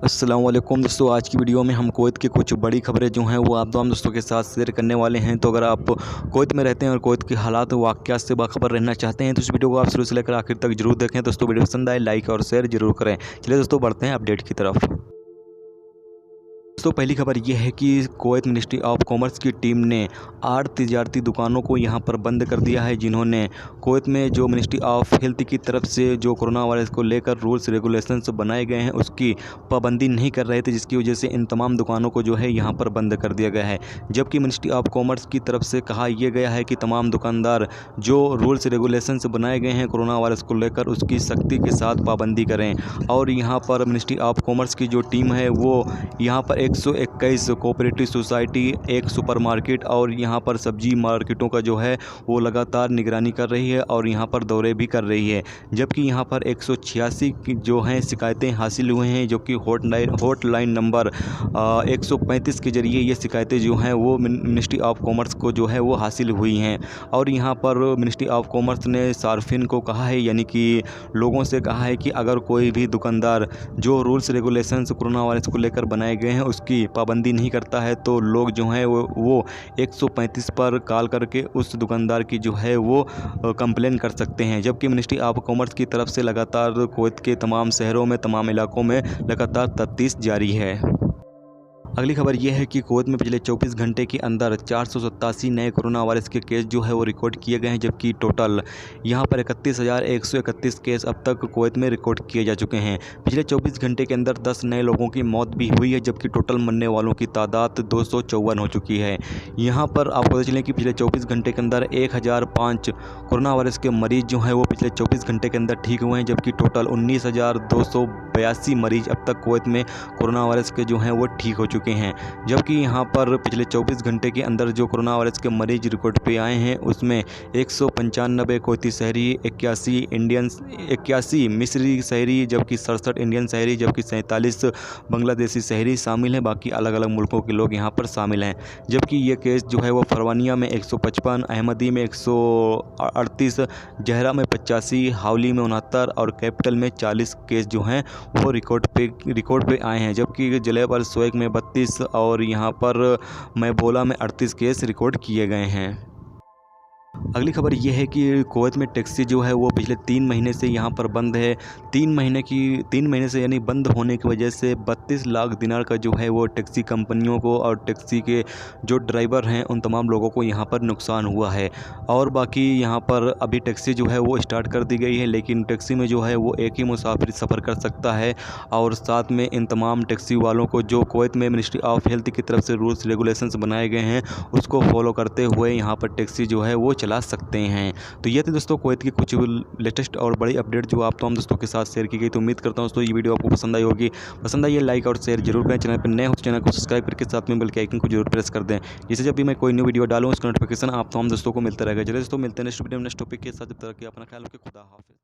अस्सलाम वालेकुम दोस्तों, आज की वीडियो में हम कुवैत की कुछ बड़ी खबरें जो हैं वो आप तमाम दोस्तों के साथ शेयर करने वाले हैं। तो अगर आप कुवैत में रहते हैं और कुवैत के हालात वाक़यात से बाखबर रहना चाहते हैं तो इस वीडियो को आप शुरू से लेकर आखिर तक जरूर देखें। दोस्तों वीडियो पसंद आए लाइक और शेयर जरूर करें। चलिए दोस्तों बढ़ते हैं अपडेट की तरफ। दोस्तों पहली खबर यह है कि कुवैत मिनिस्ट्री ऑफ कॉमर्स की टीम ने 8 तिजारती दुकानों को यहां पर बंद कर दिया है, जिन्होंने कुवैत में जो मिनिस्ट्री ऑफ हेल्थ की तरफ से जो कोरोना वायरस को लेकर रूल्स रेगुलेशंस बनाए गए हैं उसकी पाबंदी नहीं कर रहे थे, जिसकी वजह से इन तमाम दुकानों को जो है यहां पर बंद कर दिया गया है। जबकि मिनिस्ट्री ऑफ कॉमर्स की तरफ से कहा यह गया है कि तमाम दुकानदार जो रूल्स रेगुलेशंस बनाए गए हैं कोरोना वायरस को लेकर उसकी सख्ती के साथ पाबंदी करें। और यहाँ पर मिनिस्ट्री ऑफ कॉमर्स की जो टीम है वो यहाँ पर 121 कोऑपरेटिव सोसाइटी, एक सुपरमार्केट और यहाँ पर सब्जी मार्केटों का जो है वो लगातार निगरानी कर रही है और यहाँ पर दौरे भी कर रही है। जबकि यहाँ पर 186 की जो हैं शिकायतें हासिल हुए हैं, जो कि हॉटलाइन नंबर 135 के ज़रिए ये शिकायतें जो हैं वो मिनिस्ट्री ऑफ कॉमर्स को जो है वो हासिल हुई हैं। और यहाँ पर मिनिस्ट्री ऑफ कॉमर्स ने सार्फिन को कहा है, यानी कि लोगों से कहा है कि अगर कोई भी दुकानदार जो रूल्स रेगुलेशंस कोरोना वायरस को लेकर बनाए गए हैं उसकी पाबंदी नहीं करता है तो लोग जो हैं वो 135 पर कॉल करके उस दुकानदार की जो है वो कंप्लेन कर सकते हैं। जबकि मिनिस्ट्री ऑफ कॉमर्स की तरफ से लगातार कुवैत के तमाम शहरों में, तमाम इलाकों में लगातार तफ्तीश जारी है। अगली खबर यह है कि कुवैत में पिछले 24 घंटे के अंदर 487 नए कोरोना वायरस के केस जो है वो रिकॉर्ड किए गए हैं, जबकि टोटल यहाँ पर 31,131 केस अब तक कुवैत में रिकॉर्ड किए जा चुके हैं। पिछले 24 घंटे के अंदर 10 नए लोगों की मौत भी हुई है, जबकि टोटल मरने वालों की तादाद 254 हो चुकी है। यहाँ पर आपको पता चलें कि पिछले 24 घंटे के अंदर 1005 कोरोना वायरस के मरीज जो हैं वो पिछले 24 घंटे के अंदर ठीक हुए हैं, जबकि टोटल 19,282 मरीज अब तक कुवैत में कोरोना वायरस के जो हैं वो ठीक हो चुके हैं। जबकि यहाँ पर पिछले 24 घंटे के अंदर जो कोरोना वायरस के मरीज रिकॉर्ड पे आए हैं उसमें 195 कुवैती शहरी, 81 मिस्री शहरी, जबकि 67 इंडियन शहरी, जबकि 47 बांग्लादेशी शहरी शामिल हैं। बाकी अलग अलग मुल्कों के लोग यहाँ पर शामिल हैं। जबकि ये केस जो है वो फरवानिया में 155, अहमदी में 138, जहरा में 85, हावली में 69 और कैपिटल में 40 केस जो हैं वो रिकॉर्ड पे आए हैं। जबकि जलेब अल सुवैक में 32 और यहाँ पर मैबोला में 38 केस रिकॉर्ड किए गए हैं। अगली खबर यह है कि कुवैत में टैक्सी जो है वो पिछले 3 महीने से यहाँ पर बंद है। 3 महीने से यानी बंद होने की वजह से 32 लाख दिनार का जो है वो टैक्सी कंपनियों को और टैक्सी के जो ड्राइवर हैं उन तमाम लोगों को यहाँ पर नुकसान हुआ है। और बाकी यहाँ पर अभी टैक्सी जो है वो स्टार्ट कर दी गई है, लेकिन टैक्सी में जो है वो एक ही मुसाफिर सफ़र कर सकता है। और साथ में इन तमाम टैक्सी वालों को जो कुवैत में मिनिस्ट्री ऑफ हेल्थ की तरफ से रूल्स रेगुलेशंस बनाए गए हैं उसको फॉलो करते हुए यहाँ पर टैक्सी जो है वो चला सकते हैं। तो ये थे दोस्तों कुवैत की कुछ लेटेस्ट और बड़ी अपडेट जो आप तमाम दोस्तों के साथ शेयर की गई। तो उम्मीद करता हूँ दोस्तों ये वीडियो आपको पसंद आई होगी। पसंद आई है लाइक और शेयर जरूर करें। चैनल पर नए हो चैनल को सब्सक्राइब करके साथ में बेल के आइकन को जरूर प्रेस कर दें, जिससे जब भी मैं कोई न्यू वीडियो डालूँ उसका नोटिफिकेशन आप तमाम दोस्तों को मिलता रहेगा। चलिए दोस्तों मिलते हैं नेक्स्ट वीडियो में नेक्स्ट टॉपिक के साथ। जब तक कि अपना ख्याल रखें। खुदा हाफिज़।